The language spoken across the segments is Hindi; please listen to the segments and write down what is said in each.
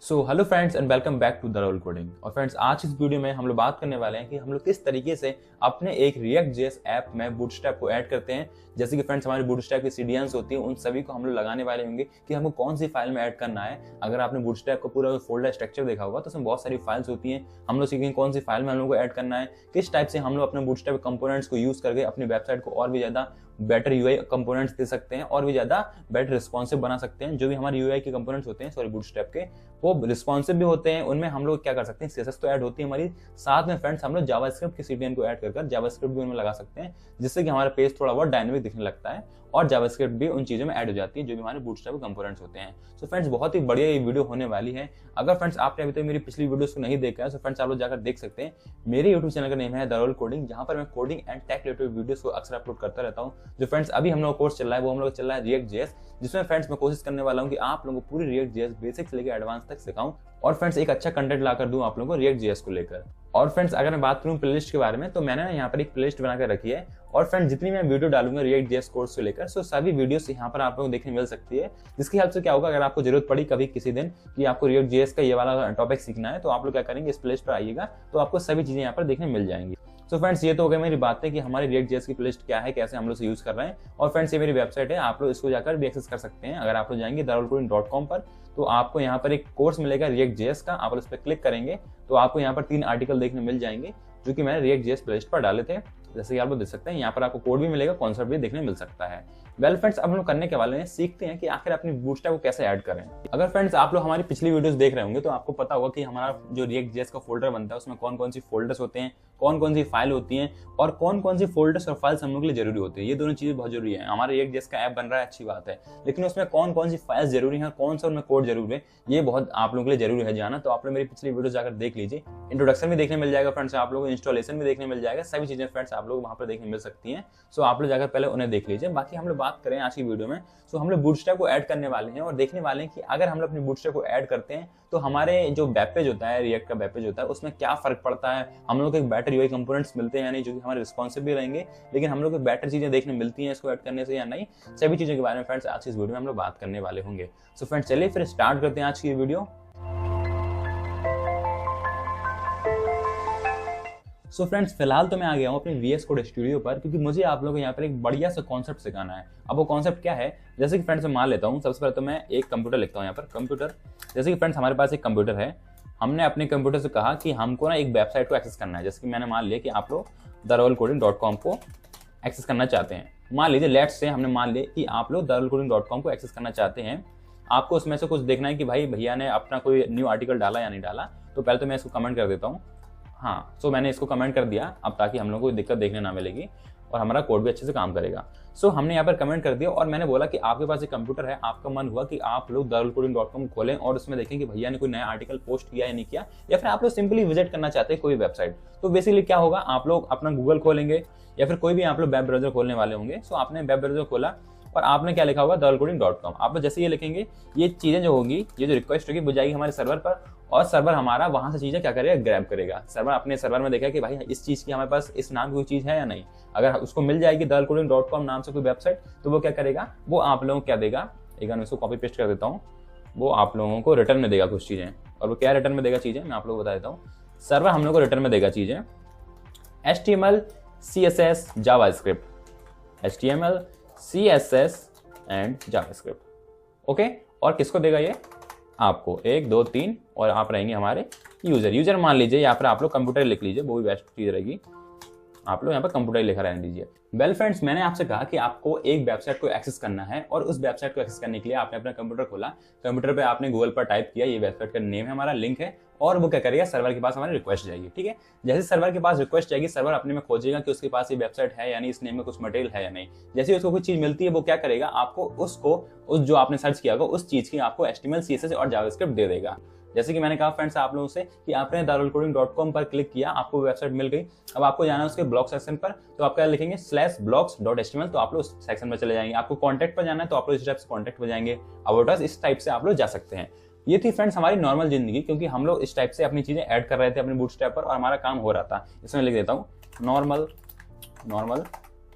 So hello friends and welcome back to the roll coding. और फ्रेंड्स, आज इस वीडियो में हम लोग बात करने वाले हैं कि हम लोग किस तरीके से अपने एक React.js ऐप में बूटस्ट्रैप को ऐड करते हैं। जैसे कि फ्रेंड्स, हमारी बूटस्ट्रैप की सीडीएंस होती है, उन सभी को हम लोग लगाने वाले होंगे कि हमको कौन सी फाइल में ऐड करना है। अगर आपने बूटस्ट्रैप को पूरा फोल्डर स्ट्रक्चर देखा होगा तो उसमें बहुत सारी फाइल्स होती हैं। हम लोग सीखेंगे कौन सी फाइल में हम लोग को ऐड करना है, किस टाइप से हम लोग अपने बूटस्ट्रैप कंपोनेंट्स को यूज करके अपनी वेबसाइट को और भी ज्यादा बेटर यूआई कंपोनेंट्स दे सकते हैं और भी ज्यादा बेटर रिस्पॉन्सिव बना सकते हैं। जो भी हमारे यूआई के कंपोनेंट्स होते हैं बूटस्ट्रैप के, वो रिस्पॉन्सिव भी होते हैं। उनमें हम लोग क्या कर सकते हैं, सीएसएस तो ऐड होती है हमारी, साथ में फ्रेंड्स हम लोग जावास्क्रिप्ट की सीडीएन को ऐड कर जावास्क्रिप्ट भी उनमें लगा सकते हैं, जिससे कि हमारा पेज थोड़ा बहुत डायनामिक दिखने लगता है और जावास्क्रिप्ट भी उन चीजों में ऐड हो जाती है जो भी हमारे बूटस्ट्रैप के कंपोनेंट्स होते हैं। सो फ्रेंड्स, बहुत ही बढ़िया ये वीडियो होने वाली है। अगर फ्रेंड्स आपने अभी तक मेरी पिछली वीडियोस को नहीं देखा है तो फ्रेंड्स आप लोग जाकर देख सकते हैं। मेरे यूट्यूब चैनल का नेम है द रोल कोडिंग, जहां पर मैं coding and tech related videos को अक्सर अपलोड करता रहता हूं। जो फ्रेंड्स अभी हम लोग कोर्स चल रहा है वो हम लोग चल रहा है React.js, जिसमें फ्रेंड्स मैं कोशिश करने वाला हूं कि आप लोगों को पूरी React.js बेसिक से लेकर एडवांस तक सिखाऊं और फ्रेंड्स एक अच्छा कंटेंट लाकर दूं आप लोगों को React.js को लेकर। और फ्रेंड्स अगर मैं बात करूं प्लेलिस्ट के बारे में, तो मैंने यहाँ पर एक प्लेलिस्ट बनाकर रखी है और फ्रेंड्स जितनी मैं वीडियो डालूंगा React.js कोर्स को लेकर, सो सभी वीडियोस यहाँ पर आप लोगों को देखने मिल सकती है। जिसकी हेल्प से क्या होगा, अगर आपको जरूरत पड़ी कभी किसी दिन कि आपको React.js का ये वाला टॉपिक सीखना है, तो आप लोग क्या करेंगे, इस प्लेलिस्ट पर आइएगा तो आपको सभी चीजें यहाँ पर देखने मिल जाएंगी। तो फ्रेंड्स, ये तो हो गई मेरी बातें कि हमारी React.js की प्लेलिस्ट क्या है, कैसे हम लोग इसे यूज कर रहे हैं। और फ्रेंड्स, ये मेरी वेबसाइट है, आप लोग इसको जाकर भी एक्सेस कर सकते हैं। अगर आप लोग जाएंगे therolcoding.com पर, तो आपको यहाँ पर एक कोर्स मिलेगा React.js का। आप उस पर क्लिक करेंगे तो आपको यहाँ पर 3 आर्टिकल देखने मिल जाएंगे जो कि मैंने React.js प्लेलिस्ट पर डाले थे। जैसे कि आप लोग देख सकते हैं, यहाँ पर आपको कोड भी मिलेगा, कॉन्सेप्ट भी देखने मिल सकता है। वेल फ्रेंड्स, अब हम लोग करने के वाले हैं, सीखते हैं कि आखिर अपनी बूटस्ट्रैप को कैसे ऐड करें। अगर फ्रेंड्स आप लोग हमारी पिछली वीडियोस देख रहे होंगे तो आपको पता होगा कि हमारा जो React.js का फोल्डर बनता है उसमें कौन कौन सी फोल्डर्स होते हैं, कौन कौन सी फाइल होती हैं और कौन कौन सी फोल्डर्स और फाइल्स हम लोग के लिए जरूरी होती है। ये दोनों चीजें बहुत जरूरी है। हमारा React.js का ऐप बन रहा है, अच्छी बात है, लेकिन उसमें कौन कौन सी फाइल्स जरूरी है, कौन सा उनमें कोड जरूरी है, ये बहुत आप लोगों के लिए जरूरी है जाना। तो आप लोग मेरी पिछली वीडियो जाकर देख लीजिए। इंट्रोडक्शन भी देखने मिल जाएगा फ्रेंड्स, आप लोगों को इंस्टॉलेशन भी देखने मिल जाएगा, सभी चीजें फ्रेंड्स आप लोग वहां पर देखने मिल सकती हैं। सो आप लोग जाकर पहले उन्हें देख लीजिए। बाकी हम लोग बात करें आज की वीडियो में, सो हम लोग बूटस्ट्रैप को ऐड करने वाले हैं और देखने वाले हैं कि अगर हम लोग अपनी बूटस्ट्रैप को ऐड करते हैं तो हमारे जो वेब पेज होता है, React का वेब पेज होता है, उसमें क्या फर्क पड़ता है, हम लोग को एक बेटर यूआई कंपोनेंट्स मिलते हैं या नहीं, जो कि हमारे रिस्पॉन्सिव भी रहेंगे, लेकिन हम लोग को बेटर चीजें देखने मिलती हैं इसको ऐड करने से या नहीं, सभी चीजों के बारे में फ्रेंड्स आज की इस वीडियो में हम लोग बात करने वाले होंगे। सो फ्रेंड्स, चलिए फिर स्टार्ट करते हैं आज की वीडियो। सो फ्रेंड्स, फिलहाल तो मैं आ गया हूँ अपने VS कोड स्टूडियो पर, क्योंकि मुझे आप लोगों को यहाँ पर एक बढ़िया सा कॉन्सेप्ट सिखाना है। अब वो कॉन्सेप्ट क्या है, जैसे कि फ्रेंड्स मैं मान लेता हूँ, सबसे पहले तो मैं एक कंप्यूटर लिखता हूँ यहाँ पर, कंप्यूटर। जैसे कि फ्रेंड्स हमारे पास एक कंप्यूटर है, हमने अपने कंप्यूटर से कहा कि हमको ना एक वेबसाइट को एक्सेस करना है। जैसे कि मैंने मान लिया कि आप लोग therolcoding.com को एक्सेस करना चाहते हैं। मान लीजिए, लेट्स से हमने मान लिया कि आप लोग therolcoding.com को एक्सेस करना चाहते हैं। आपको उसमें से कुछ देखना है कि भाई भैया ने अपना कोई न्यू आर्टिकल डाला या नहीं डाला। तो पहले तो मैं इसको कमेंट कर देता हूँ। हाँ, सो मैंने इसको कमेंट कर दिया अब, ताकि हम लोग को कोई दिक्कत देखने ना मिलेगी और हमारा कोड भी अच्छे से काम करेगा। सो हमने यहाँ पर कमेंट कर दिया और मैंने बोला कि आपके पास एक कंप्यूटर है, आपका मन हुआ कि आप लोग therolcoding.com खोलें और उसमें देखें कि भैया ने कोई नया आर्टिकल पोस्ट किया या नहीं किया, या फिर आप लोग सिंपली विजिट करना चाहते हैं कोई वेबसाइट। तो बेसिकली क्या होगा, आप लोग अपना गूगल खोलेंगे या फिर कोई भी आप लोग वेब ब्राउजर खोलने वाले होंगे। सो आपने वेब ब्राउजर खोला और आपने क्या लिखा होगा, therolcoding.com। आप जैसे ये लिखेंगे, ये चीजें जो होगी, ये जो रिक्वेस्ट होगी वो जाएगी हमारे सर्वर पर और सर्वर हमारा वहां से चीजें क्या करेगा, ग्रैब करेगा। सर्वर अपने सर्वर में देखा कि भाई इस चीज की हमारे पास इस नाम की कोई चीज है या नहीं। अगर उसको मिल जाएगी therolcoding.com नाम से कोई वेबसाइट, तो वो क्या करेगा, वो आप लोगों को क्या देगा, एक बार मैं इसको कॉपी पेस्ट कर देता हूँ, वो आप लोगों को रिटर्न में देगा कुछ चीजें। और वो क्या रिटर्न में देगा चीजें, मैं आप लोगों को बता देता हूँ। सर्वर हम लोग को रिटर्न में देगा चीजें HTML, CSS, JavaScript, HTML, CSS and JavaScript. Okay, और किसको देगा ये, आपको 1 2 3, और आप रहेंगे हमारे यूजर मान लीजिए। यहाँ पर आप लोग कंप्यूटर लिख लीजिए, वो भी बेस्ट चीज रहेगी। आप लोग यहाँ पर कंप्यूटर लिखा रहने दीजिए। वेल फ्रेंड्स, मैंने आपसे कहा कि आपको एक वेबसाइट को एक्सेस करना है और उस वेबसाइट को एक्सेस करने के लिए आपने अपना कंप्यूटर खोला, कंप्यूटर पे आपने गूगल पर टाइप किया, ये वेबसाइट का नेम है, हमारा लिंक है, और वो क्या करेगा, सर्वर के पास हमारी रिक्वेस्ट जाएगी। ठीक है, जैसे सर्वर के पास रिक्वेस्ट जाएगी, सर्वर अपने में खोजेगा कि उसके पास ये वेबसाइट है यानी इस नेम में कुछ मटेरियल है या नहीं। जैसे उसको कुछ चीज मिलती है, वो क्या करेगा, आपको उसको उस जो आपने सर्च किया होगा उस चीज की आपको HTML, CSS और जावास्क्रिप्ट दे देगा। जैसे कि मैंने कहा फ्रेंड्स आप लोगों से कि आपने therolcoding.com पर क्लिक किया, आपको वेबसाइट मिल गई। अब आपको जाना है उसके ब्लॉग सेक्शन पर, तो आप क्या लिखेंगे, /blogs.html, तो आप लोग उस सेक्शन में चले जाएंगे। आपको कॉन्टैक्ट पर जाना है तो आप लोग इस टाइप से कॉन्टैक्ट पर जाएंगे, अबाउट अस, इस टाइप से आप लोग जा सकते हैं। ये थी फ्रेंड्स हमारी नॉर्मल जिंदगी, क्योंकि हम लोग इस टाइप से अपनी चीजें ऐड कर रहे थे अपने बूटस्ट्रैप पर और हमारा काम हो रहा था। इसमें लिख देता हूँ नॉर्मल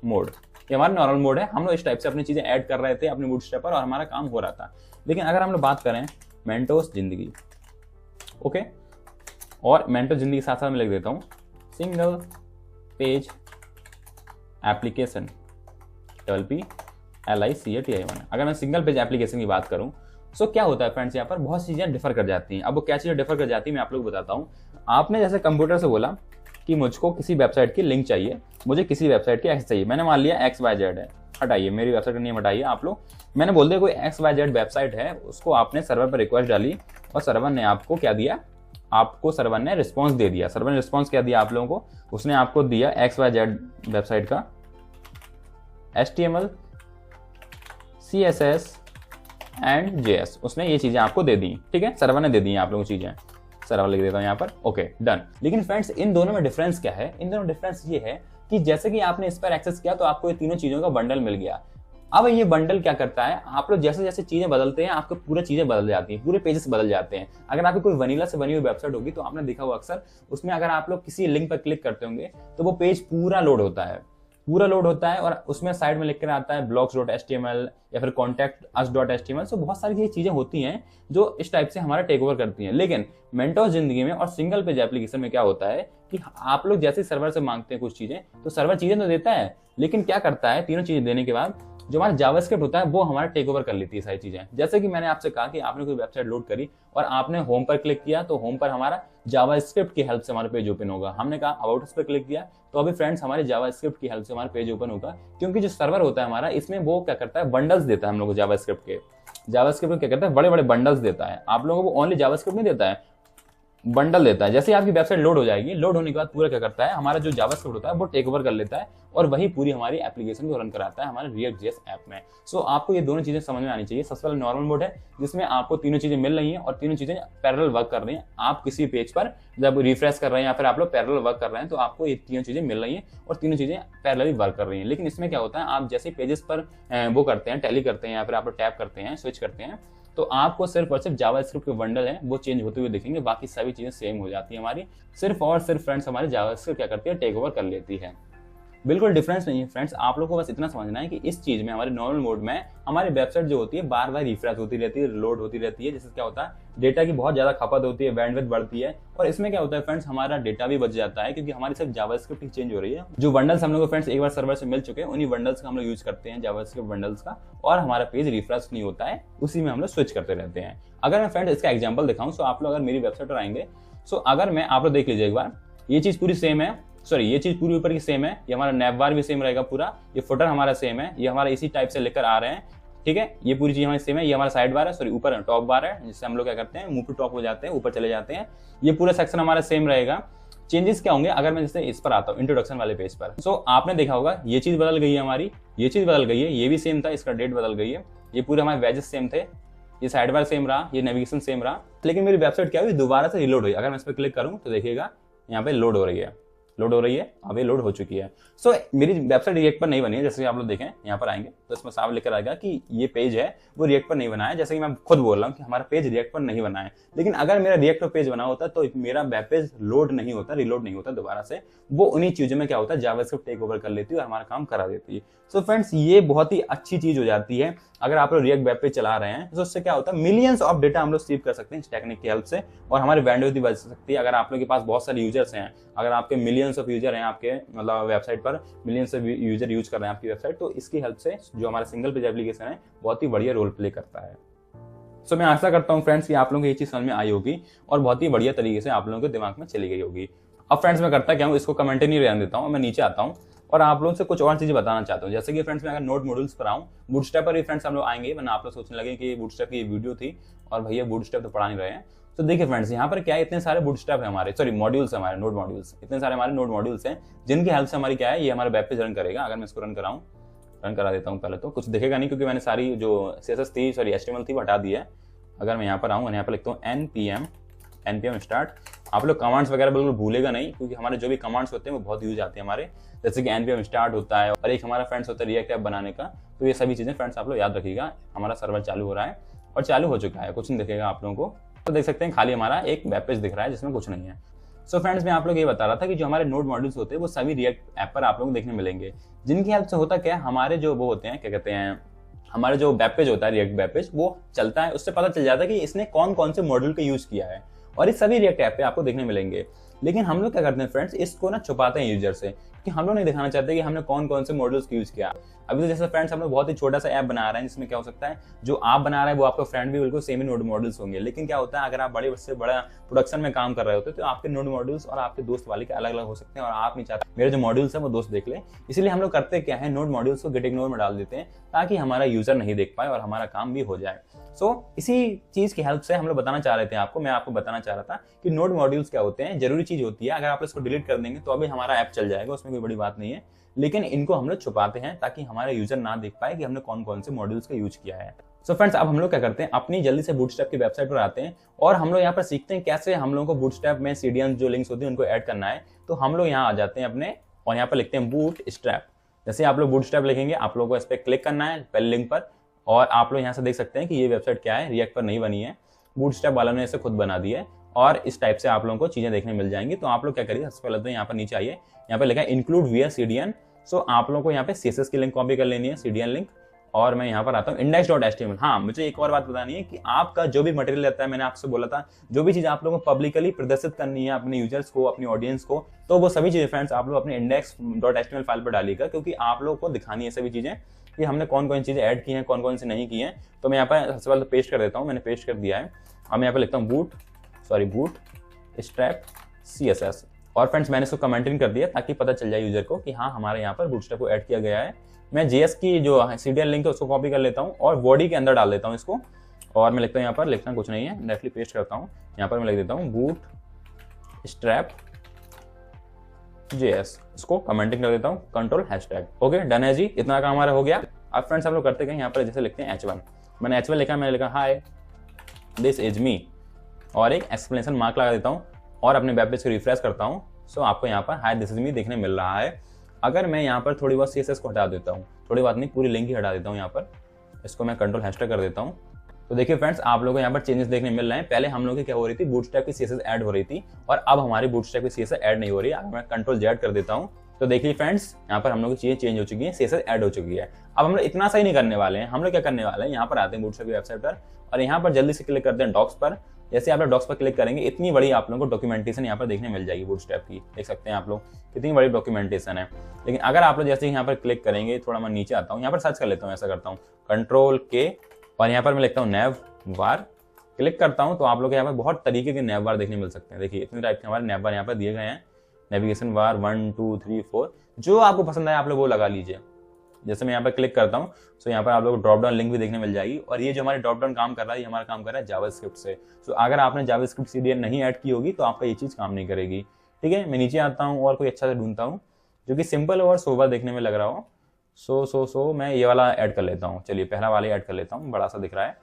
मोड। ये हमारा नॉर्मल मोड है, हम लोग इस टाइप से अपनी चीजें ऐड कर रहे थे अपने बूटस्ट्रैप पर और हमारा काम हो रहा था। लेकिन अगर हम लोग बात करें मेंटोस जिंदगी, ओके, और मेंटोस जिंदगी के साथ साथ मैं लिख देता हूँ सिंगल पेज एप्लीकेशन, LICATI1। अगर मैं सिंगल पेज एप्लीकेशन की बात करूं तो क्या होता है फ्रेंड्स, यहाँ पर बहुत सी चीजें डिफर कर जाती हैं। अब वो क्या चीजें डिफर कर जाती है मैं आप लोग को बताता हूँ। आपने जैसे कंप्यूटर से बोला कि मुझको किसी वेबसाइट की लिंक चाहिए, मुझे किसी वेबसाइट की एक्सेस चाहिए, मैंने मान लिया XYZ है, हटाइए मेरी वेबसाइट का नेम हटाइए आप लोग, मैंने बोल दिया कोई XYZ वेबसाइट है, उसको आपने सर्वर पर रिक्वेस्ट डाली और सर्वर ने आपको क्या दिया, आपको सर्वर ने रिस्पॉन्स दे दिया। सर्वर ने रिस्पॉन्स क्या दिया आप लोगों को, उसने आपको दिया XYZ वेबसाइट का HTML CSS एंड JS, उसने ये चीजें आपको दे दी, ठीक है, सर्वर ने दे दी आप लोगों को चीजें, सर्वर लिख देता हूं यहाँ पर, ओके डन। लेकिन फ्रेंड्स इन दोनों में डिफरेंस क्या है, इन दोनों डिफरेंस ये है कि जैसे कि आपने इस पर एक्सेस किया तो आपको ये तीनों चीजों का बंडल मिल गया। अब ये बंडल क्या करता है, आप लोग जैसे जैसे चीजें बदलते हैं आपको पूरी चीजें बदल जाती हैं, पूरे पेजेस बदल जाते हैं। अगर आपकी कोई वनीला से बनी हुई वेबसाइट होगी तो आपने देखा होगा अक्सर उसमें अगर आप लोग किसी लिंक पर क्लिक करते होंगे तो वो पेज पूरा लोड होता है, पूरा लोड होता है और उसमें साइड में लिख कर आता है blogs.html या फिर contactus.html। सो बहुत सारी चीजें होती हैं जो इस टाइप से हमारा टेक ओवर करती हैं। लेकिन मेंटोस जिंदगी में और सिंगल पेज एप्लीकेशन में क्या होता है कि आप लोग जैसे सर्वर से मांगते हैं कुछ चीजें तो सर्वर चीजें तो देता है, लेकिन क्या करता है तीनों चीजें देने के बाद जो हमारा जावास्क्रिप्ट होता है वो हमारा टेक ओवर कर लेती है सारी चीजें। जैसे कि मैंने आपसे कहा कि आपने कोई वेबसाइट लोड करी और आपने होम पर क्लिक किया तो होम पर हमारा जावास्क्रिप्ट की हेल्प से हमारा पेज ओपन होगा। हमने कहा अबाउट उस पर क्लिक किया तो अभी फ्रेंड्स हमारे जावास्क्रिप्ट की हेल्प से हमारा पेज ओपन होगा, क्योंकि जो सर्वर होता है हमारा इसमें वो क्या करता है बंडल्स देता है हम लोग को जावास्क्रिप्ट के। जावास्क्रिप्ट में क्या करता है बड़े बड़े बंडल्स देता है, आप लोगों को ओनली जावास्क्रिप्ट नहीं देता है, बंडल देता है। जैसे आपकी वेबसाइट लोड हो जाएगी, लोड होने के बाद पूरा क्या करता है हमारा जो जावास्क्रिप्ट होता है वो टेक ओवर कर लेता है और वही पूरी हमारी एप्लीकेशन को रन कराता है हमारे React.js ऐप में। सो आपको ये दोनों चीजें समझ में आनी चाहिए। सबसे पहले नॉर्मल मोड है जिसमें आपको तीनों चीजें मिल रही हैं और तीनों चीजें पैरेलल वर्क कर रही हैं। आप किसी पेज पर जब रिफ्रेश कर रहे हैं या फिर आप लोग पैरेलल वर्क कर रहे हैं तो आपको ये तीनों चीजें मिल रही हैं और तीनों चीजें पैरेलली वर्क कर रही हैं। लेकिन इसमें क्या होता है आप जैसे पेजेस पर वो करते हैं, टैली करते हैं या फिर आप लोग टैप करते हैं, स्विच करते हैं, तो आपको सिर्फ और सिर्फ जावास्क्रिप्ट के बंडल है वो चेंज होते हुए दिखेंगे, बाकी सभी चीजें सेम हो जाती है हमारी। सिर्फ और सिर्फ फ्रेंड्स हमारी जावास्क्रिप्ट क्या करती है टेक ओवर कर लेती है। बिल्कुल डिफरेंस नहीं है फ्रेंड्स, आप लोगों को बस इतना समझना है कि इस चीज में हमारे नॉर्मल मोड में हमारी वेबसाइट जो होती है बार बार रिफ्रेश होती रहती है, लोड होती रहती है, जिससे क्या होता है डेटा की बहुत ज्यादा खपत होती है, बैंडविड्थ बढ़ती है और इसमें क्या होता है फ्रेंड्स हमारा डेटा भी बच जाता है क्योंकि हमारी सिर्फ जावास्क्रिप्ट ही चेंज हो रही है। जो बंडल्स हम लोग को फ्रेंड्स एक बार सर्वर से मिल चुके हैं उन्हीं बंडल्स का हम लोग यूज करते हैं, जावास्क्रिप्ट बंडल्स का, और हमारा पेज रिफ्रेश नहीं होता है, उसी में हम लोग स्विच करते रहते हैं। अगर मैं फ्रेंड्स इसका एग्जाम्पल दिखाऊं तो आप लोग अगर मेरी वेबसाइट पर आएंगे सो अगर मैं आप लोग देख लीजिए एक बार, ये चीज पूरी सेम है, सॉरी ये चीज पूरी ऊपर की सेम है, ये हमारा नैव बार भी सेम रहेगा पूरा, ये फुटर हमारा सेम है, ये हमारा इसी टाइप से लेकर आ रहे हैं, ठीक है, ये पूरी चीज हमारी सेम है, ये हमारा साइड बार है, सॉरी ऊपर टॉप बार है जिससे हम लोग क्या करते हैं मूव टू टॉप हो जाते हैं, ऊपर चले जाते हैं, ये पूरा सेक्शन हमारा सेम रहेगा। चेंजेस क्या होंगे अगर मैं जैसे इस पर आता हूँ इंट्रोडक्शन वाले पेज पर, सो आपने देखा होगा ये चीज बदल गई है हमारी, ये चीज बदल गई है, ये भी सेम था, इसका डेट बदल गई है, ये पूरे हमारे वेजेस सेम थे, ये साइड बार सेम रहा, ये नेविगेशन सेम रहा, लेकिन मेरी वेबसाइट क्या हुई दोबारा से रिलोड हुई। अगर मैं इस पर क्लिक करूँ तो देखिएगा यहाँ पे लोड हो रही है, लोड हो रही है, अब ये लोड हो चुकी है। सो मेरी वेबसाइट रिएक्ट पर नहीं बनी है, जैसे आप लोग देखें यहाँ पर आएंगे तो इसमें साफ लिखकर आएगा कि ये पेज है वो रिएक्ट पर नहीं बना है, जैसे कि मैं खुद बोल रहा हूँ कि हमारा पेज रिएक्ट पर नहीं बना है। लेकिन अगर मेरा रिएक्ट पर पेज बना होता तो मेरा वेब पेज लोड नहीं होता, रिलोड नहीं होता दोबारा से, वो उन्हीं चीजों में क्या होता है जावास्क्रिप्ट टेक ओवर कर लेती है और हमारा काम करा देती है। सो फ्रेंड्स ये बहुत ही अच्छी चीज हो जाती है अगर आप लोग रिएक्ट वेब पेज चला रहे हैं तो उससे क्या होता है मिलियंस ऑफ डेटा हम लोग सेव कर सकते हैं इस टेक्निक की हेल्प से और हमारी बैंडविड्थ भी बच सकती है। अगर आप लोग के पास बहुत सारे यूजर्स हैं, अगर आपके मिलियंस ऑफ यूजर हैं आपके मतलब वेबसाइट पर, मिलियंस ऑफ यूजर यूज कर रहे हैं आपकी वेबसाइट, तो इसकी हेल्प से जो हमारा सिंगल पेज एप्लीकेशन है बहुत ही बढ़िया रोल प्ले करता है। सो मैं आशा करता हूँ फ्रेंड्स कि आप लोगों को ये चीज समझ में आई होगी और बहुत ही बढ़िया तरीके से आप लोगों के दिमाग में चली गई होगी। अब फ्रेंड्स मैं करता क्या हूँ, इसको कमेंट नहीं रहने देता हूँ, मैं नीचे आता हूँ और आप लोगों से कुछ और चीजें बताना चाहता हूँ। जैसे कि फ्रेंड्स मैं अगर नोड मॉड्यूल्स पर आऊँ, बूटस्ट्रैप पर भी फ्रेंड्स हम लोग आएंगे, वरना आप लोग सोचने लगे कि बूटस्ट्रैप की वीडियो थी और भैया बूटस्ट्रैप तो पढ़ा नहीं रहे हैं। तो देखिए फ्रेंड्स यहाँ पर क्या है, इतने सारे बूटस्ट्रैप है हमारे, सॉरी मॉड्यूल्स है हमारे, नोड मॉड्यूल्स, इतने सारे हमारे नोड मॉड्यूल्स हैं जिनकी हेल्प से हमारी क्या है ये हमारे वेब पेज रन करेगा। अगर मैं इसको रन कराऊँ, रन करा देता हूँ, पहले तो कुछ दिखेगा नहीं क्योंकि मैंने सारी जो CSS थी सॉरी HTML थी वो हटा दी है। अगर मैं यहाँ पर आऊँ, यहाँ पर लिखता हूँ npm स्टार्ट, आप लोग कमांड्स वगैरह बिल्कुल भूलेगा नहीं क्योंकि हमारे जो भी कमांड्स होते हैं वो बहुत यूज आते हैं हमारे, जैसे कि npm स्टार्ट होता है और एक हमारा फ्रेंड्स होता है रिएक्ट ऐप बनाने का। तो ये सभी चीजें फ्रेंड्स आप लोग याद रखिएगा। हमारा सर्वर चालू हो रहा है और चालू हो चुका है, कुछ नहीं दिखेगा आप लोगों को, तो देख सकते हैं खाली हमारा एक वेब पेज दिख रहा है जिसमें कुछ नहीं है। सो फ्रेंड्स, मैं आप लोग ये बता रहा था कि जो हमारे नोड मॉड्यूल्स होते हैं वो सभी रिएक्ट ऐप पर आप लोगों को देखने मिलेंगे, जिनकी हेल्प से होता क्या है, हमारे जो वो होते हैं, क्या कहते हैं, हमारे जो वेब पेज होता है, रिएक्ट वेब पेज, वो चलता है, उससे पता चल जाता है कि इसने कौन कौन से मॉड्यूल का यूज किया है, और इस सभी रिएक्ट ऐप पे आपको देखने मिलेंगे। लेकिन हम लोग क्या करते हैं फ्रेंड्स, इसको ना छुपाते हैं यूजर से, कि हम लोग नहीं दिखाना चाहते कि हमने कौन कौन से मॉड्यूल्स यूज किया। अभी तो जैसे फ्रेंड्स हम लोग बहुत ही छोटा सा ऐप बना रहे हैं, जिसमें क्या हो सकता है, जो आप बना रहे हैं वो आपका फ्रेंड भी बिल्कुल सेम ही नोड मॉड्यूल्स होंगे। लेकिन क्या होता है, अगर आप बड़े से बड़ा प्रोडक्शन में काम कर रहे होते हैं, तो आपके नोड मॉड्यूल्स और आपके दोस्त वाले के अलग अलग हो सकते हैं, और आप नहीं चाहते मेरे जो मॉड्यूल्स है वो दोस्त देख ले। इसलिए हम लोग करते क्या है, नोड मॉड्यूल्स को गेट इग्नोर में डाल देते हैं, ताकि हमारा यूजर नहीं देख पाए और हमारा काम भी हो जाए। इसी चीज की हेल्प से हम लोग बताना चाह रहे थे आपको, मैं आपको बताना चाह रहा था कि नोड मॉड्यूल्स क्या होते हैं, जरूरी चीज होती है। अगर आप इसको डिलीट कर देंगे तो अभी हमारा ऐप चल जाएगा, उसमें कोई बड़ी बात नहीं है। लेकिन इनको हम लोग छुपाते हैं ताकि हमारे यूजर ना देख पाए कि हमने कौन कौन से मॉड्यूल्स का यूज किया है। फ्रेंड्स, अब हम लोग क्या करते हैं, अपनी जल्दी से बूटस्ट्रैप की वेबसाइट पर आते हैं, और हम लोग यहाँ पर सीखते हैं कैसे हम लोगों को बूटस्ट्रैप में सीडीएन जो लिंक्स होती है उनको ऐड करना है। तो हम लोग यहाँ आ जाते हैं अपने, और यहाँ पर लिखते हैं बूटस्ट्रैप। जैसे आप लोग बूटस्ट्रैप लिखेंगे, आप लोगों को इस पर क्लिक करना है पहले लिंक पर, और आप लोग यहाँ से देख सकते हैं कि ये वेबसाइट क्या है, रिएक्ट पर नहीं बनी है, बूटस्ट्रैप वालों ने इसे खुद बना दी है, और इस टाइप से आप लोगों को चीजें देखने मिल जाएंगी। तो आप लोग क्या करिए, सबसे पहले तो यहाँ पर नीचे आइए, यहाँ पर लिखा है इंक्लूड वीआर सीडीएन। आप लोगों को यहाँ पे सीएसएस की लिंक कॉपी कर लेनी है, सीडीएन लिंक, और मैं यहाँ पर आता हूँ index.html। हाँ, मुझे एक और बात बतानी है कि आपका जो भी मटेरियल रहता है, मैंने आपसे बोला था, जो भी चीज आप लोगों को पब्लिकली प्रदर्शित करनी है अपने यूजर्स को, अपनी ऑडियंस को, तो वो सभी चीजें फ्रेंड्स आप लोग अपने index.html फाइल पर डालिएगा, क्योंकि आप लोगों को दिखानी है सभी चीजें कि हमने कौन कौन चीजें ऐड की हैं, कौन कौन सी नहीं की हैं। तो मैं यहाँ पर सबसे पहले पेस्ट कर देता हूँ, मैंने पेस्ट कर दिया है। अब मैं यहाँ पर लिखता हूँ बूट स्ट्रैप CSS, और फ्रेंड्स मैंने इसको कमेंटिंग कर दिया ताकि पता चल जाए यूजर को कि हाँ, हमारे यहाँ पर बूटस्ट्रैप को ऐड किया गया है। मैं JS की जो सीडीएन लिंक है उसको कॉपी कर लेता हूँ और बॉडी के अंदर डाल देता हूँ इसको, और मैं लिखता हूँ, यहाँ पर लिखना कुछ नहीं है, डायरेक्टली पेस्ट करता हूँ। यहाँ पर मैं लिख देता हूँ बूटस्ट्रैप JS, इसको कमेंटिंग कर देता हूँ, कंट्रोल हैशटैग। ओके, डन है जी, इतना काम हमारा हो गया। अब फ्रेंड्स हम लोग करते हैं, यहाँ पर जैसे लिखते हैं H1, मैंने H1 लिखा, मैंने लिखा हाय दिस इज मी, और एक एक्सप्लेनेशन मार्क लगा देता हूँ, और अपने वेब पेज को रिफ्रेश करता हूँ। आपको यहाँ पर हाय दिस इज मी देखने मिल रहा है। अगर मैं यहाँ पर थोड़ी बहुत CSS को हटा देता हूँ, थोड़ी बात नहीं, पूरी लिंक ही हटा देता हूँ, यहाँ पर इसको मैं कंट्रोल हैशटैग कर देता हूँ। तो देखिए फ्रेंड्स, आप लोगों को यहाँ पर चेंजेस देखने मिल रहे हैं। पहले हम लोग की क्या हो रही थी, बूटस्ट्रैप की CSS ऐड हो रही थी, और अब हमारी बूटस्ट्रैप की CSS ऐड नहीं हो रही है। अगर मैं कंट्रोल Z कर देता हूँ तो देखिए फ्रेंड्स, यहाँ पर हम लोग की चीजें चेंज हो चुकी है, CSS ऐड हो चुकी है। अब हम लोग इतना सही नहीं करने वाले हैं, हम लोग क्या करने वाले हैं, यहाँ पर आते हैं बूटस्ट्रैप की वेबसाइट पर, और यहाँ पर जल्दी से क्लिक करते हैं डॉक्स पर। जैसे आप लोग डॉक्स पर क्लिक करेंगे, इतनी बड़ी आप लोगों को डॉक्यूमेंटेशन यहाँ पर देखने मिल जाएगी बूटस्ट्रैप की, देख सकते हैं आप लोग कितनी बड़ी डॉक्यूमेंटेशन है। लेकिन अगर आप लोग जैसे यहाँ पर क्लिक करेंगे, थोड़ा मैं नीचे आता हूँ, यहाँ पर सर्च कर लेता हूँ, ऐसा करता हूँ कंट्रोल K, और यहाँ पर मैं लिखता हूँ नैव बार, क्लिक करता हूँ, तो आप लोग यहाँ पर बहुत तरीके के नैव बार देखने मिल सकते हैं। देखिए इतने टाइप के हमारे नैव बार यहाँ पर दिए गए हैं, नेविगेशन बार 1 2 3 4, जो आपको पसंद आए आप लोग वो लगा लीजिए। जैसे मैं यहाँ पर क्लिक करता हूँ, यहाँ पर आप लोग को ड्रॉप डाउन लिंक भी देखने मिल जाएगी, और ये जो हमारे ड्रॉप डाउन काम कर रहा है, ये हमारा काम कर रहा है जावास्क्रिप्ट से। अगर आपने जावास्क्रिप्ट CDN नहीं ऐड की होगी तो आपका ये चीज काम नहीं करेगी। ठीक है, मैं नीचे आता हूँ और कोई अच्छा से ढूंढता हूँ जो कि सिंपल और सोबर देखने में लग रहा हो। मैं ये वाला ऐड कर लेता हूँ। चलिए पहला वाला ऐड कर लेता हूँ, बड़ा सा दिख रहा है।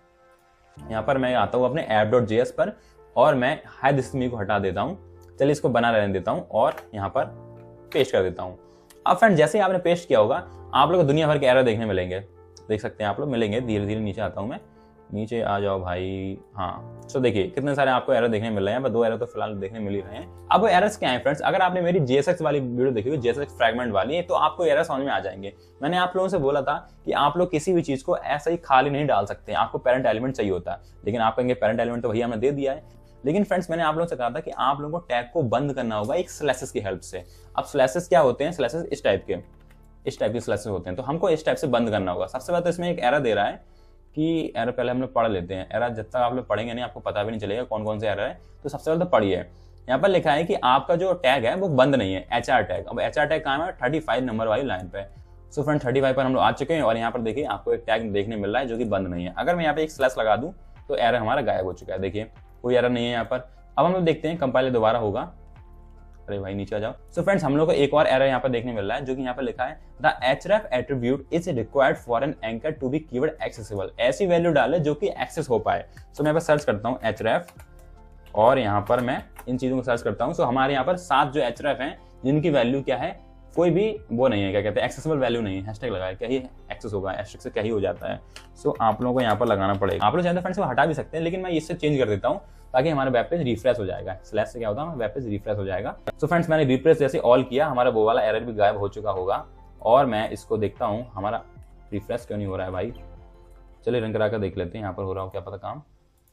यहाँ पर मैं आता हूँ अपने app.js पर, और मैं हाय दिस इज मी को हटा देता हूँ। चलिए इसको बना रहने देता हूँ, और यहाँ पर पेस्ट कर देता हूँ। अब फ्रेंड जैसे ही आपने पेस्ट किया होगा, आप लोग को दुनिया भर के एरर देखने मिलेंगे, देख सकते हैं आप लोग मिलेंगे। धीरे धीरे नीचे आता हूँ मैं, नीचे आ जाओ भाई। हाँ, देखिए कितने सारे आपको एरर देखने मिल रहे हैं, 2 एरर तो फिलहाल देखने मिल ही रहे हैं। अब वो एरर्स क्या है फ्रेंड्स, अगर आपने मेरी JSX वाली वीडियो देखी हुई, JSX फ्रैगमेंट वाली, तो आपको एरर समझ में आ जाएंगे। मैंने आप लोगों से बोला था कि आप लोग किसी भी चीज को ऐसा ही खाली नहीं डाल सकते, आपको पेरेंट एलिमेंट चाहिए होता है। लेकिन आप कहेंगे पेरेंट एलिमेंट तो भैया हमने दे दिया है। लेकिन फ्रेंड्स मैंने आप लोगों से कहा था कि आप लोगों को टैग को बंद करना होगा एक स्लैशेस की हेल्प से। अब स्लैशेस क्या होते हैं, स्लैशेस इस टाइप के स्लैशेस होते हैं, तो हमको इस टाइप से बंद करना होगा। सबसे पहले तो इसमें एक एरर दे रहा है कि एरर पहले हम लोग पढ़ लेते हैं। एरर जब तक आप लोग पढ़ेंगे नहीं, आपको पता भी नहीं चलेगा कौन कौन से एरर है। तो सबसे पहले तो पढ़िए, यहाँ पर लिखा है कि आपका जो टैग है वो बंद नहीं है, HR टैग। अब HR टैग कहाँ है, 35 नंबर वाली लाइन पे। फ्रेंड 35 पर हम लोग आ चुके हैं, और यहाँ पर देखिए आपको एक टैग देखने मिल रहा है जो कि बंद नहीं है। अगर मैं यहाँ पे एक स्लैश लगा दूं तो एरर हमारा गायब हो चुका है। देखिए कोई एरर नहीं है यहाँ पर। अब हम लोग देखते हैं कंपाइल दोबारा होगा। अरे भाई नीचे आ जाओ। फ्रेंड्स हम लोग को एक और एरर यहाँ पर देखने मिल रहा है, जो कि यहाँ पर लिखा है the href attribute is required for an anchor to be keyboard accessible. ऐसी वैल्यू डाले जो कि एक्सेस हो पाए। मैं यहाँ पर सर्च करता हूँ href, और यहाँ पर मैं इन चीजों को सर्च करता हूँ। हमारे यहाँ पर 7 जो href हैं जिनकी वैल्यू क्या है, कोई भी वो नहीं है, क्या कहते हैं, एक्सेसिबल वैल्यू नहीं है, हैशटैग लगाया क्या ही एक्सेस होगा, हैशटैग से क्या ही हो जाता है। सो आप लोगों को यहाँ पर लगाना पड़ेगा। आप लोग चाहते हैं फ्रेंड्स को हटा भी सकते हैं, लेकिन मैं इससे चेंज कर देता हूँ ताकि हमारा वेब पेज रिफ्रेश हो जाएगा। स्लैश से क्या होता है, वेब पेज रिफ्रेश हो जाएगा। सो फ्रेंड्स मैंने रिफ्रेश जैसे ऑल किया, हमारा वो वाला एरर भी गायब हो चुका होगा। और मैं इसको देखता हूँ हमारा रिफ्रेश क्यों नहीं हो रहा है भाई। चलिए रन करा कर देख लेते हैं यहाँ पर हो रहा हो क्या पता काम।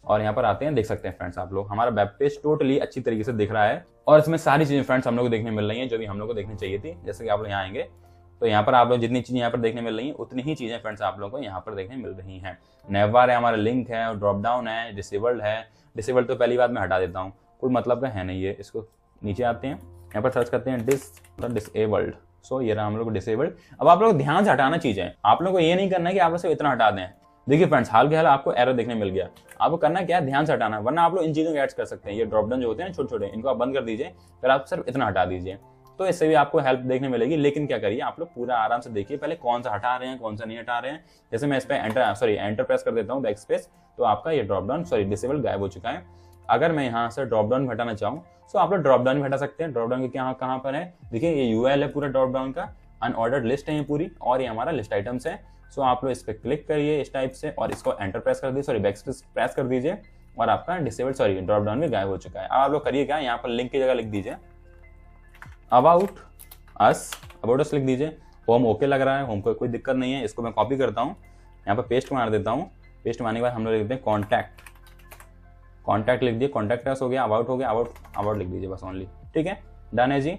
और यहाँ पर आते हैं, देख सकते हैं फ्रेंड्स आप लोग हमारा वेब पेज टोटली अच्छी तरीके से दिख रहा है और इसमें सारी चीजें फ्रेंड्स हम लोग को देखने मिल रही हैं जो भी हम लोग को देखनी चाहिए थी। जैसे कि आप लोग यहाँ आएंगे तो यहाँ पर आप लोग जितनी चीजें यहाँ पर देखने मिल रही हैं उतनी ही चीजें फ्रेंड्स आप लोगों को यहाँ पर देखने मिल रही हैं। नेवर है, हमारा लिंक है, ड्रॉप डाउन है, डिसेबल्ड है। डिसेबल्ड तो पहली बात मैं हटा देता हूँ, कोई मतलब का है नहीं है। इसको नीचे आते हैं, यहाँ पर सर्च करते हैं डिसेबल्ड। सो ये रहा हम लोग डिसेबल्ड। अब आप लोग ध्यान से हटाना चीजें, आप लोग को ये नहीं करना है कि आप लोग सिर्फ इतना हटा दें। देखिए फ्रेंड्स हाल के हाल आपको एरर देखने मिल गया, आपको करना क्या है, ध्यान से हटाना, वरना आप लोग इन चीजों को ऐड कर सकते हैं। ये ड्रॉप डाउन जो होते हैं छोटे छोटे, इनको आप बंद कर दीजिए, फिर आप सिर्फ इतना हटा दीजिए, तो इससे भी आपको हेल्प देखने मिलेगी। लेकिन क्या करिए, आप लोग पूरा आराम से देखिए पहले कौन सा हटा रहे हैं कौन सा नहीं हटा रहे हैं। जैसे मैं इस पर एंटर प्रेस कर देता हूँ, बैक स्पेस, तो आपका ये ड्रॉप डाउन डिसेबल गायब हो चुका है। अगर मैं यहाँ से ड्रॉप डाउन हटाना चाहूँ तो आप लोग ड्रॉप डाउन भी हटा सकते हैं। ड्रॉप डाउन के कहाँ पर है, देखिए ये यूआरएल है पूरा ड्रॉप डाउन का, अनऑर्डर्ड लिस्ट है ये पूरी, और ये हमारा लिस्ट आइटम्स है। सो आप लोग इस पर क्लिक करिए इस टाइप से और इसको एंटर प्रेस कर दीजिए, बैक स्पेस प्रेस कर दीजिए और आपका डिसेबल ड्रॉप डाउन भी गायब हो चुका है। अब आप लोग करिए क्या, यहाँ पर लिंक की जगह लिख दीजिए अबाउट अस लिख दीजिए। होम ओके लग रहा है, होम को कोई दिक्कत नहीं है। इसको मैं कॉपी करता हूँ, यहाँ पर पेस्ट मार देता हूँ। पेस्ट मारने के बाद हम लोग लिख देते हैं कॉन्टैक्ट लिख दिए, कॉन्टैक्ट अस हो गया, अबाउट हो गया, अबाउट लिख दीजिए बस ओनली, ठीक है, डन है जी।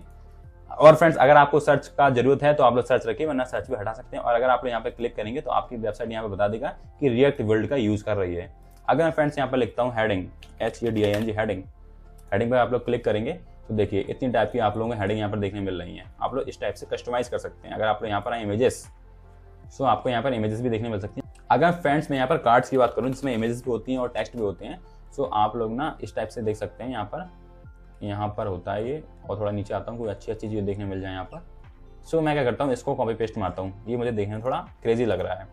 और फ्रेंड्स अगर आपको सर्च का जरूरत है तो आप लोग सर्च रखिए, वरना सर्च भी हटा सकते हैं। और अगर आप लोग यहाँ पे क्लिक करेंगे तो आपकी वेबसाइट यहाँ पे बता देगा कि रिएक्ट वर्ल्ड का यूज कर रही है। अगर मैं फ्रेंड्स यहाँ पर लिखता हूँ हेडिंग, HEDING हेडिंग पर आप लोग क्लिक करेंगे तो देखिए इतनी टाइप की आप लोगों को हेडिंग यहाँ पर देखने मिल रही है। आप लोग इस टाइप से कस्टमाइज कर सकते हैं। अगर आप लोग यहाँ पर आए इमेजेस, सो आपको यहाँ पर इमेजेस भी देखने मिल सकती हैं। अगर फ्रेंड्स मैं यहाँ पर कार्ड्स की बात करूँ जिसमें इमेजेस भी होती हैं और टेक्स्ट भी होते हैं, सो आप लोग ना इस टाइप से देख सकते हैं। यहाँ पर होता है ये, और थोड़ा नीचे आता हूँ कोई अच्छी चीज़ देखने मिल जाए यहाँ पर। सो मैं क्या करता हूँ, इसको कॉपी पेस्ट मारता हूँ। ये मुझे देखने में थोड़ा क्रेजी लग रहा है,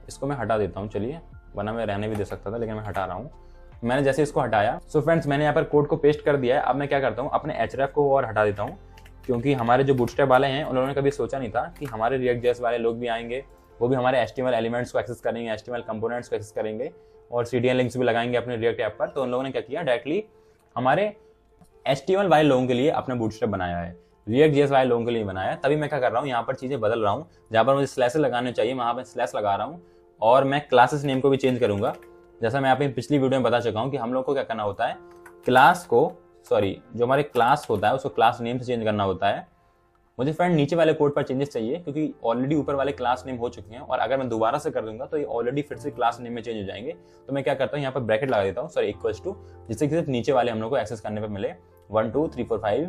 इसको मैं हटा देता हूँ। चलिए, वरना मैं रहने भी दे सकता था, लेकिन मैं हटा रहा हूँ। मैंने जैसे इसको हटाया, सो फ्रेंड्स मैंने यहाँ पर कोड को पेस्ट कर दिया है। अब मैं क्या करता हूँ, अपने href को और हटा देता हूँ, क्योंकि हमारे जो बूटस्ट्रैप वाले हैं उन्होंने कभी सोचा नहीं था कि हमारे React.js वाले लोग भी आएंगे, वो भी हमारे HTML एलिमेंट्स को एक्सेस करेंगे, HTML कंपोनेंट्स को एक्सेस करेंगे और CDN लिंक्स भी लगाएंगे अपने React ऐप पर। तो उन लोगों ने क्या किया, डायरेक्टली हमारे HTML वाले लोगों के लिए अपना बूटस्ट्रैप बनाया है, React.js वाले लोगों के लिए बनाया है। तभी मैं क्या कर रहा हूँ, यहाँ पर चीजें बदल रहा हूँ, जहाँ पर मुझे स्लैश लगाने चाहिए वहां पर स्लैश लगा रहा हूँ। और मैं क्लासेस नेम को भी चेंज करूंगा। जैसा मैं अपनी पिछली वीडियो में बता चुका हूँ कि हम लोग को क्या करना होता है, जो हमारे क्लास होता है उसको क्लास नेम से चेंज करना होता है। मुझे फ्रेंड नीचे वाले कोड पर चेंजेस चाहिए, क्योंकि ऑलरेडी ऊपर वाले क्लास नेम हो चुके हैं, और अगर मैं दोबारा से कर दूंगा तो ये ऑलरेडी फिर से क्लास नेम में चेंज हो जाएंगे। तो मैं क्या करता हूँ, यहाँ पर ब्रैकेट लगा देता हूँ, इक्वल्स टू, जिससे कि सिर्फ नीचे वाले हम लोग को एक्सेस करने पर मिले 1 2 3 4 5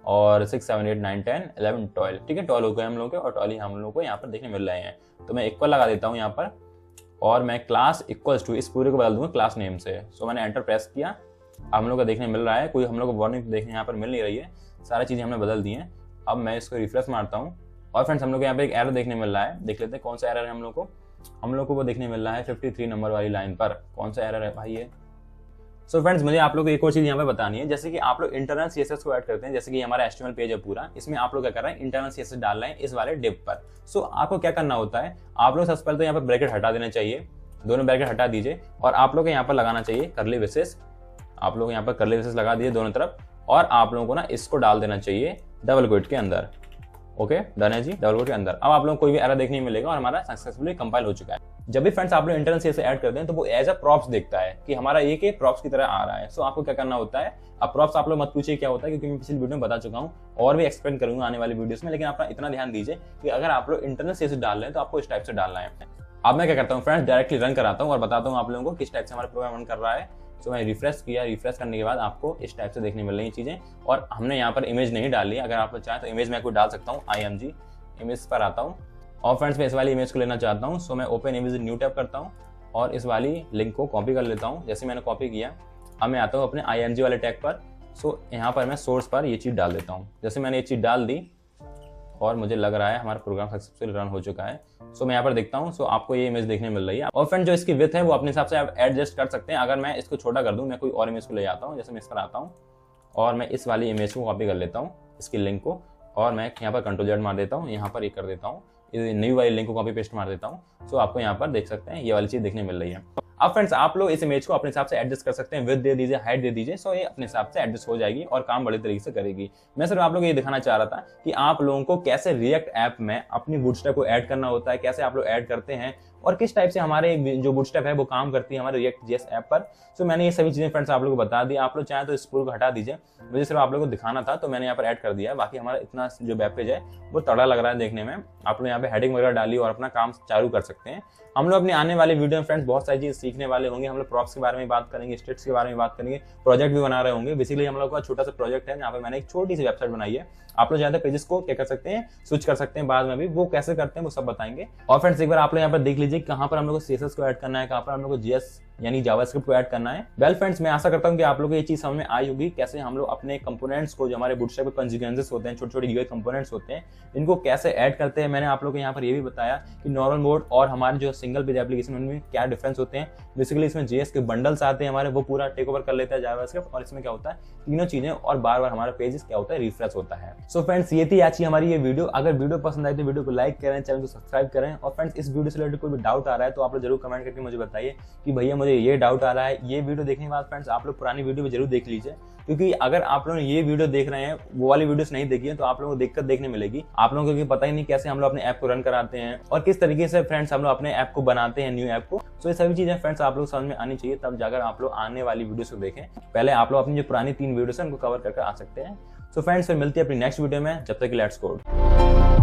और 6 7 8 9 10 11 12, ठीक है, 12 हो गए हम लोग के, और 12 हम लोग को यहाँ पर देखने मिल रहे हैं। तो मैं इक्वल लगा देता हूँ यहाँ पर, और मैं क्लास इक्वल्स टू इस पूरे को बदल दूंगा क्लास नेम से। सो मैंने एंटर प्रेस किया, हम लोग को देखने मिल रहा है, कोई हम लोग को वार्निंग देखने यहाँ पर मिल नहीं रही है, सारी चीजें हमने बदल दी हैं। अब मैं इसको रिफ्रेश मारता हूँ और फ्रेंड्स हम लोग यहाँ पे एक एरर देखने मिल रहा है, देख लेते हैं कौन सा एरर है हम लोग को वो देखने मिल रहा है 53 नंबर वाली लाइन पर। कौन सा एरर है भाई ये? सो फ्रेंड्स मुझे आप लोग को एक और चीज यहाँ पे बतानी है, जैसे कि आप लोग इंटरनल CSS को ऐड करते हैं, जैसे कि हमारा HTML पेज है पूरा, इसमें आप लोग क्या कर रहे हैं, इंटरनल CSS डाल रहे हैं इस वाले डिव पर। सो आपको क्या करना होता है, आप लोग सबसे पहले तो यहाँ पर ब्रैकेट हटा देना चाहिए, दोनों ब्रैकेट हटा दीजिए, और आप लोग यहाँ पर लगाना चाहिए कर्ली ब्रेसेस। आप लोग यहाँ पर कर्ली ब्रेसेस लगा दिए दोनों तरफ, और आप लोगों को ना इसको डाल देना चाहिए डबल कोट के अंदर। ओके, डन है जी, डबल कोट के अंदर। अब आप लोगों को कोई भी एरर देखने मिलेगा और हमारा सक्सेसफुली कंपाइल हो चुका है। जब भी फ्रेंड्स आप लोग इंटरनल CSS ऐड करते हैं तो वो एज अ प्रॉप्स देखता है कि हमारा ये के प्रॉप्स की तरह आ रहा है। सो आपको क्या करना होता है, अब प्रॉप्स आप लोग मत पूछिए क्या होता है, क्योंकि मैं पिछली वीडियो में बता चुका हूँ और भी एक्सप्लेन करूंगा आने वाली वीडियोस में। लेकिन आप इतना ध्यान दीजिए कि अगर आप लोग इंटरनल CSS डाल रहे हैं तो आपको इस टाइप से डालना है। अब मैं क्या करता हूँ फ्रेंड्स, डायरेक्टली रन कराता हूँ और बताता हूँ आप लोगों को किस टाइप से हमारा प्रोग्राम रन कर रहा है। सो मैं रिफ्रेश किया, रिफ्रेश करने के बाद आपको इस टाइप से देखने मिल रही चीजें, और हमने यहाँ पर इमेज नहीं डाली। अगर आप लोग चाहें तो इमेज मैं कोई डाल सकता हूँ, IMG इमेज पर आता हूँ और फ्रेंड्स मैं इस वाली इमेज को लेना चाहता हूँ। सो मैं ओपन इमेज न्यू टैब करता हूँ और इस वाली लिंक को कॉपी कर लेता हूँ। जैसे मैंने कॉपी किया, अब मैं आता हूँ अपने IMG वाले टैग पर। सो यहाँ पर मैं सोर्स पर ये चीज़ डाल देता हूँ। जैसे मैंने ये चीज़ डाल दी और मुझे लग रहा है हमारा प्रोग्राम सक्सेसफुली रन हो चुका है। सो मैं यहाँ पर देखता हूँ, सो आपको ये इमेज देखने मिल रही है। और फ्रेंड जो इसकी विड्थ है वो अपने हिसाब से आप एडजस्ट कर सकते हैं। अगर मैं इसको छोटा कर दूँ, मैं कोई और इमेज को ले आता हूँ, जैसे मैं इस पर आता हूँ और मैं इस वाली इमेज को कॉपी कर लेता हूँ, इसकी लिंक को, और मैं यहाँ पर Ctrl Z मार देता हूँ, यहाँ पर ये कर देता हूँ, नई वाली लिंक को कॉपी पेस्ट मार देता हूँ। सो आपको यहाँ पर देख सकते हैं ये वाली चीज देखने मिल रही है। अब फ्रेंड्स आप लोग इस इमेज को अपने हिसाब से एडजस्ट कर सकते हैं, विड्थ दे दीजिए, हाइट दे दीजिए। सो ये अपने हिसाब से एडजस्ट हो जाएगी और काम बड़े तरीके से करेगी। मैं सिर्फ आप लोगों को ये दिखाना चाह रहा था कि आप लोगों को कैसे रिएक्ट ऐप में अपनी बूटस्ट्रैप को ऐड करना होता है, कैसे आप लोग ऐड करते हैं और किस टाइप से हमारे जो बूटस्ट्रैप है वो काम करती है हमारे रिएक्ट जेएस ऐप पर। सो मैंने ये सभी चीजें फ्रेंड्स आप लोगों को बता दी। आप लोग चाहे तो इस पूरे को हटा दीजिए, मुझे सिर्फ आप लोगों को दिखाना था तो मैंने यहाँ पर ऐड कर दिया है। बाकी हमारा इतना जो वेब पेज है वो तगड़ा लग रहा है देखने में। आप लोग यहाँ पे हेडिंग वगैरह डाली और अपना काम चालू कर सकते हैं। हम लोग अपने आने वाले वीडियो में फ्रेंड्स बहुत सारी चीज सीखने वाले होंगे। हम लोग प्रॉप्स के बारे में बात करेंगे, स्टेट्स के बारे में बात करेंगे, प्रोजेक्ट भी बना रहे होंगे। बेसिकली हम लोग का छोटा सा प्रोजेक्ट है, यहाँ पे मैंने एक छोटी सी वेबसाइट बनाई है। आप लोग ज्यादा पेजेस को क्या कर सकते हैं, स्विच कर सकते हैं बाद में भी, वो कैसे करते हैं वो सब बताएंगे। और फ्रेंड्स एक बार आप लोग यहाँ पर देख लीजिए कहाँ पर हम लोग को CSS को ऐड करना है, कहाँ पर हम लोग को JS यानी जावास्क्रिप्ट को ऐड करना है। वेल फ्रेंड्स मैं आशा करता हूँ कि आप लोगों को ये चीज समझ में आई होगी, कैसे हम लोग अपने कंपोनेंट्स को जो हमारे बूटस्ट्रैप के कॉन्सिक्वेंसेस होते हैं, छोटे छोटे UI कंपोनेंट्स होते हैं, इनको कैसे ऐड करते हैं। मैंने आप लोगों को यहाँ पर ये भी बताया कि नॉर्मल मोड और हमारे जो सिंगल पेज एप्लीकेशन उनमें क्या डिफरेंस होते हैं। बेसिकली इसमें JS के बंडल्स आते हैं हमारे, वो पूरा टेक ओवर कर लेता है जावास्क्रिप्ट, और इसमें क्या होता है तीनों चीजें और बार बार हमारा पेजेस क्या होता है रिफ्रेश होता है। सो फ्रेंड्स ये थी आज की हमारी ये वीडियो। अगर वीडियो पसंद आई तो वीडियो को लाइक करें, चैनल को सब्सक्राइब करें। और फ्रेंड्स इस वीडियो से रिलेटेड कोई भी डाउट आ रहा है तो आप लोग जरूर कमेंट करके मुझे बताइए कि भैया मुझे ये डाउट आ रहा है। ये वीडियो देखने के बाद फ्रेंड्स आप लोग पुरानी वीडियो भी जरूर देख लीजिए, क्योंकि अगर आप लोग ये वीडियो देख रहे हैं वो वाली वीडियोस नहीं देखी है तो आप लोगों को दिक्कत देखने मिलेगी। आप लोगों को पता ही नहीं कैसे हम लोग अपने ऐप को रन कराते हैं और किस तरीके से फ्रेंड्स हम लोग अपने ऐप को बनाते हैं, न्यू ऐप को। तो ये सभी चीजें फ्रेंड्स आप लोग समझ में आनी चाहिए, तब जाकर आप लोग आने वाली वीडियोस को देखें। पहले आप लोग अपनी जो पुरानी 3 वीडियोस है उनको कवर करके आ सकते हैं। सो फ्रेंड्स फिर मिलती है अपनी नेक्स्ट वीडियो में, जब तक लेट्स कोड।